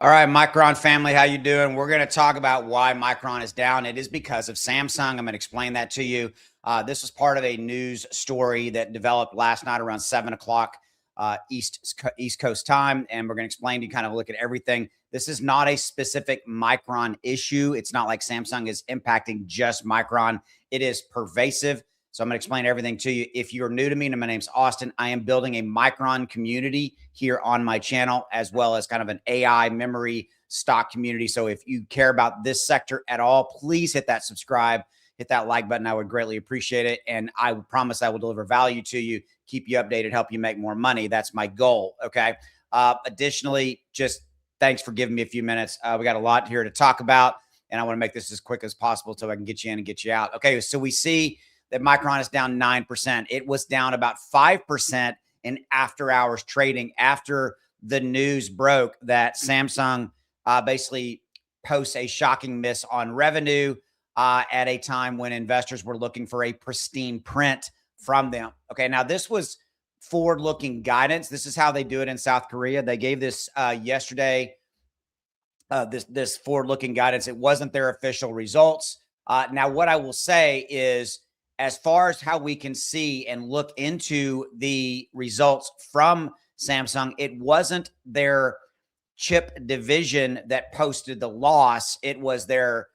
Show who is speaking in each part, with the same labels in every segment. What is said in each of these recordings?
Speaker 1: All right, Micron family, how you doing? We're going to talk about why Micron is down. It is because of Samsung. I'm going to explain that to you. This was part of a news story that developed last night around 7 o'clock East Coast time, and we're going to explain to you kind of look at everything. This is not a specific Micron issue. It's not like Samsung is impacting just Micron. It is pervasive. So I'm going to explain everything to you. If you're new to me, and my name's Austin, I am building a Micron community here on my channel, as well as kind of an AI memory stock community. So if you care about this sector at all, please hit that subscribe, hit that like button. I would greatly appreciate it. And I promise I will deliver value to you, keep you updated, help you make more money. That's my goal. Okay. Additionally, just thanks for giving me a few minutes. We got a lot here to talk about, and I want to make this as quick as possible so I can get you in and get you out. Okay. So we see that Micron is down 9%. It was down about 5% in after hours trading after the news broke that Samsung basically posts a shocking miss on revenue at a time when investors were looking for a pristine print from them. Okay, now this was forward-looking guidance. This is how they do it in South Korea. They gave this yesterday, this forward-looking guidance. It wasn't their official results. Now, what I will say is, as far as how we can see and look into the results from Samsung, it wasn't their chip division that posted the loss. It was their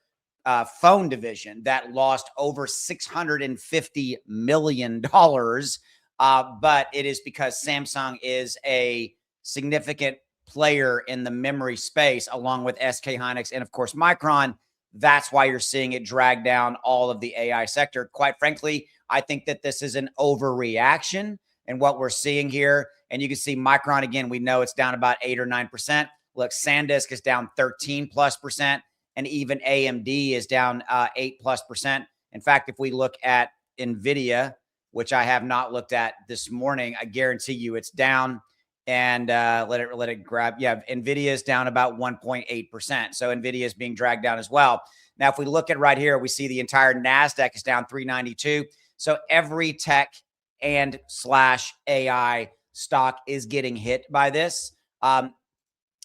Speaker 1: phone division that lost over $650 million. But it is because Samsung is a significant player in the memory space, along with SK Hynix and, of course, Micron. That's why you're seeing it drag down all of the AI sector. Quite frankly, I think that this is an overreaction in what we're seeing here. And you can see Micron, again, we know it's down about 8 or 9%. Look, SanDisk is down 13+%, and even AMD is down 8+%. In fact, if we look at NVIDIA, which I have not looked at this morning, I guarantee you it's down. And let it grab. Yeah, NVIDIA is down about 1.8%. So NVIDIA is being dragged down as well. Now, if we look at right here, we see the entire NASDAQ is down 392. So every tech and / AI stock is getting hit by this. And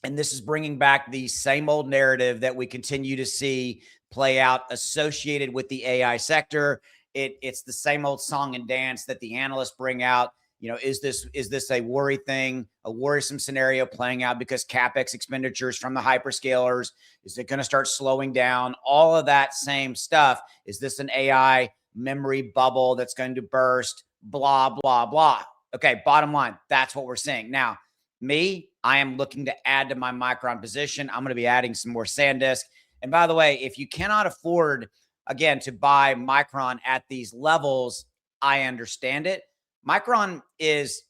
Speaker 1: this is bringing back the same old narrative that we continue to see play out associated with the AI sector. It's the same old song and dance that the analysts bring out. You know, is this a worry thing, a worrisome scenario playing out because Capex expenditures from the hyperscalers? Is it going to start slowing down? All of that same stuff. Is this an AI memory bubble that's going to burst? Blah, blah, blah. Okay, bottom line, that's what we're seeing. Now, I am looking to add to my Micron position. I'm going to be adding some more SanDisk. And by the way, if you cannot afford, again, to buy Micron at these levels, I understand it. Micron is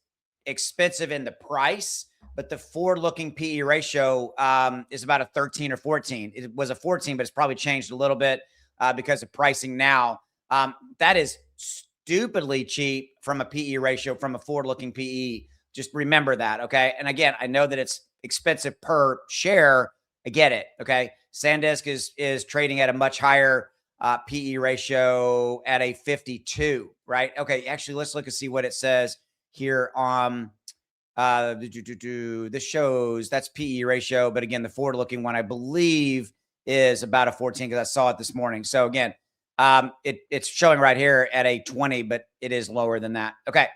Speaker 1: expensive in the price, but the forward-looking PE ratio is about a 13 or 14. It was a 14, but it's probably changed a little bit because of pricing now. That is stupidly cheap from a PE ratio, from a forward-looking PE. Just remember that, okay? And again, I know that it's expensive per share. I get it, okay? SanDisk is trading at a much higher PE ratio at a 52, right? Okay, actually, let's look and see what it says here on this shows that's PE ratio, but again, the forward-looking one, I believe, is about a 14 because I saw it this morning. So again, it's showing right here at a 20, but it is lower than that. Okay,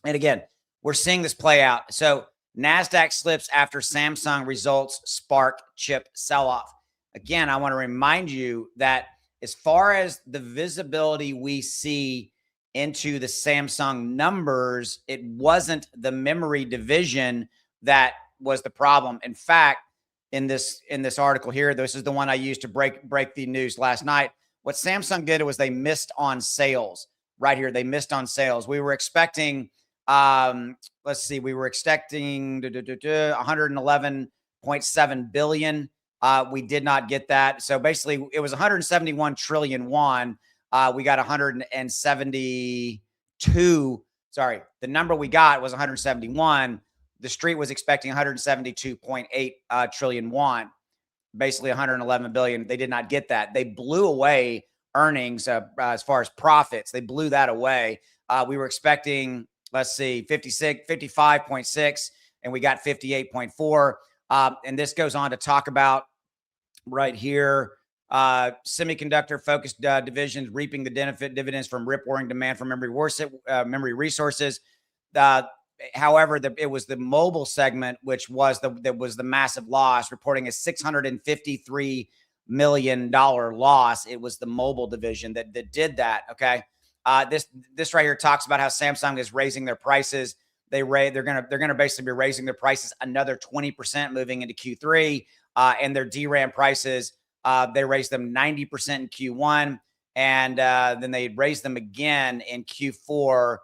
Speaker 1: and again, we're seeing this play out. So NASDAQ slips after Samsung results spark chip sell-off. Again, I want to remind you that as far as the visibility we see into the Samsung numbers, it wasn't the memory division that was the problem. In fact, in this article here, this is the one I used to break the news last night. What Samsung did was they missed on sales. Right here, they missed on sales. We were expecting, let's see, we were expecting 111.7 billion. We did not get that. So basically, it was 171 trillion won. We got 172. Sorry, the number we got was 171. The street was expecting 172.8 trillion won, basically 111 billion. They did not get that. They blew away earnings as far as profits. They blew that away. We were expecting, let's see, 55.6, and we got 58.4. And this goes on to talk about right here, semiconductor focused divisions reaping the dividends from rip roaring demand for memory resources. Uh, However, it was the mobile segment which was the massive loss, reporting a $653 million loss. It was the mobile division that did that. Okay, this right here talks about how Samsung is raising their prices. They're gonna basically be raising their prices another 20% moving into Q3, and their DRAM prices. They raised them 90% in Q1, and then they raised them again in Q4.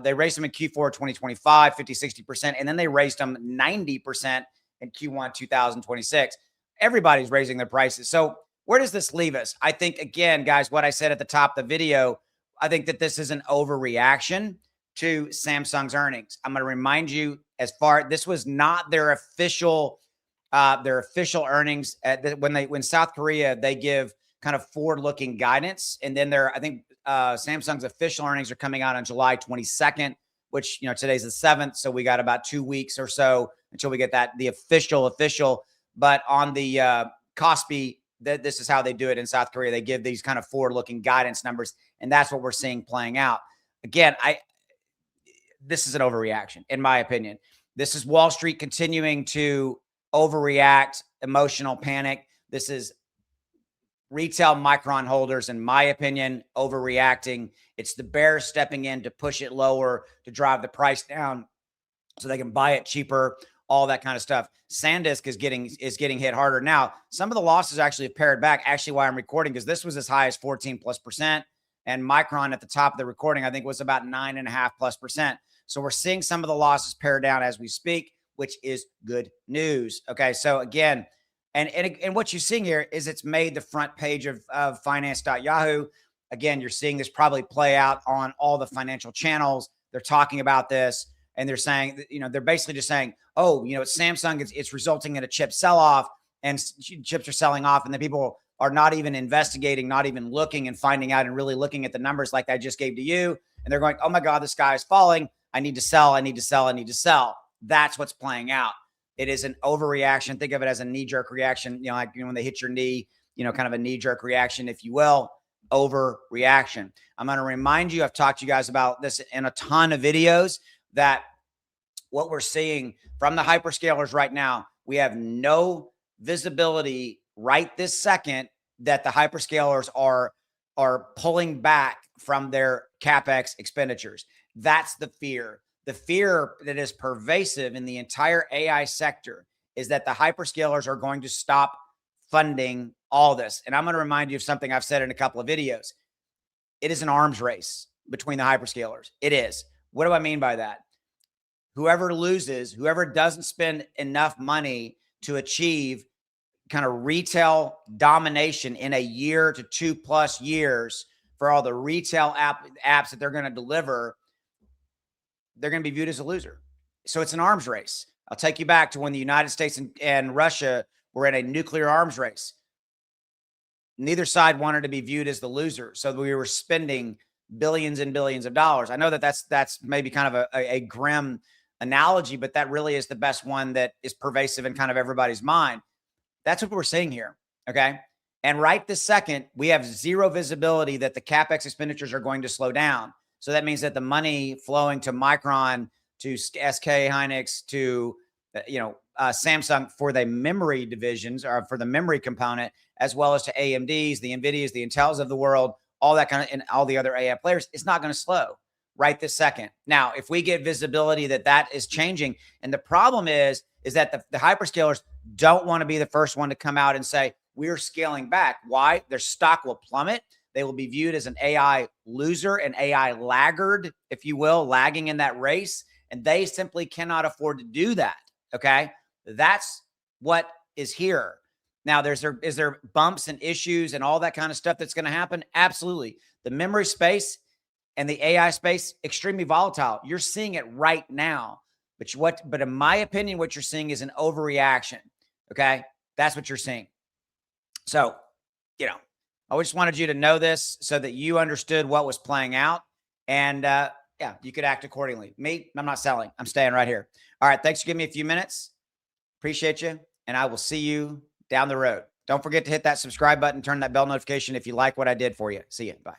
Speaker 1: They raised them in Q4 2025, 50, 60%, and then they raised them 90% in Q1 2026. Everybody's raising their prices. So where does this leave us? I think, again, guys, what I said at the top of the video, I think that this is an overreaction to Samsung's earnings. I'm going to remind you, this was not their official earnings. When South Korea, they give kind of forward-looking guidance, and then I think Samsung's official earnings are coming out on July 22nd, which, today's the 7th, so we got about 2 weeks or so until we get the official. But on the Kospi, this is how they do it in South Korea. They give these kind of forward-looking guidance numbers, and that's what we're seeing playing out. Again, this is an overreaction, in my opinion. This is Wall Street continuing to overreact, emotional panic. This is retail Micron holders, in my opinion, overreacting. It's the bears stepping in to push it lower, to drive the price down so they can buy it cheaper, all that kind of stuff. SanDisk is getting hit harder. Now, some of the losses actually have pared back. Actually, why I'm recording, because this was as high as 14+%. And Micron at the top of the recording, I think, was about 9.5+%. So we're seeing some of the losses pare down as we speak, which is good news. Okay, so again, and what you're seeing here is it's made the front page of finance.yahoo. Again, you're seeing this probably play out on all the financial channels. They're talking about this, and they're saying, they're basically just saying, oh, it's Samsung, it's resulting in a chip sell-off, and chips are selling off, and then people are not even investigating, not even looking and finding out and really looking at the numbers like I just gave to you. And they're going, oh my God, the sky is falling. I need to sell. I need to sell. I need to sell. That's what's playing out. It is an overreaction. Think of it as a knee-jerk reaction, like when they hit your knee, kind of a knee-jerk reaction, if you will. Overreaction. I'm going to remind you, I've talked to you guys about this in a ton of videos, that what we're seeing from the hyperscalers right now, we have no visibility right this second that the hyperscalers are pulling back from their Capex expenditures. That's the fear. The fear that is pervasive in the entire AI sector is that the hyperscalers are going to stop funding all this. And I'm going to remind you of something I've said in a couple of videos. It is an arms race between the hyperscalers. It is. What do I mean by that? Whoever loses, whoever doesn't spend enough money to achieve kind of retail domination in a year to 2+ years for all the retail apps that they're going to deliver, they're going to be viewed as a loser. So it's an arms race. I'll take you back to when the United States and Russia were in a nuclear arms race. Neither side wanted to be viewed as the loser. So we were spending billions and billions of dollars. I know that that's maybe kind of a grim analogy, but that really is the best one that is pervasive in kind of everybody's mind. That's what we're seeing here. Okay. And right this second, we have zero visibility that the Capex expenditures are going to slow down. So that means that the money flowing to Micron, to SK Hynix, to Samsung for the memory divisions, or for the memory component, as well as to AMDs, the NVIDIAs, the Intels of the world, all that kind of, and all the other AI players, it's not going to slow right this second. Now, if we get visibility that is changing, and the problem is that the hyperscalers don't want to be the first one to come out and say, we're scaling back. Why? Their stock will plummet. They will be viewed as an AI loser, an AI laggard, if you will, lagging in that race. And they simply cannot afford to do that. Okay. That's what is here. Now, is there bumps and issues and all that kind of stuff that's going to happen? Absolutely. The memory space and the AI space, extremely volatile. You're seeing it right now. But in my opinion, what you're seeing is an overreaction. Okay. That's what you're seeing. So, I just wanted you to know this so that you understood what was playing out. And you could act accordingly. Me, I'm not selling. I'm staying right here. All right. Thanks for giving me a few minutes. Appreciate you. and I will see you down the road. Don't forget to hit that subscribe button, turn that bell notification if you like what I did for you. See you. Bye.